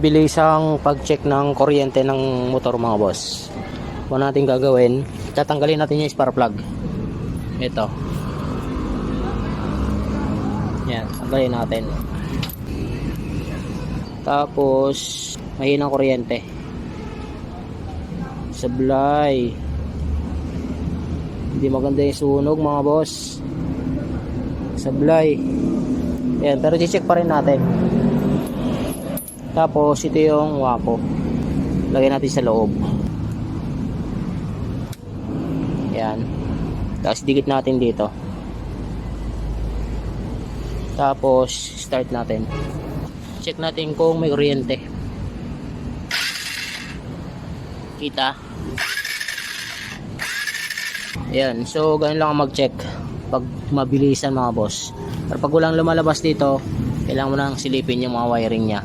mabilisang pag-check ng kuryente ng motor mga boss. Ano natin gagawin? Tatanggalin natin yung spark plug. Ito. Yan, tanggalin natin. Tapos mahinang kuryente. Sablay. Hindi maganda yung sunog mga boss. Sablay. Yan, pero i-check pa rin natin. Tapos ito yung wako. Lagay natin sa loob. Yan. Tapos dikit natin dito. Tapos start natin. Check natin kung may kuryente. Kita. Yan. So ganun lang mag-check pag mabilisan mga boss. Pero pag walang lumalabas dito, kailangan mo nang silipin yung mga wiring nya.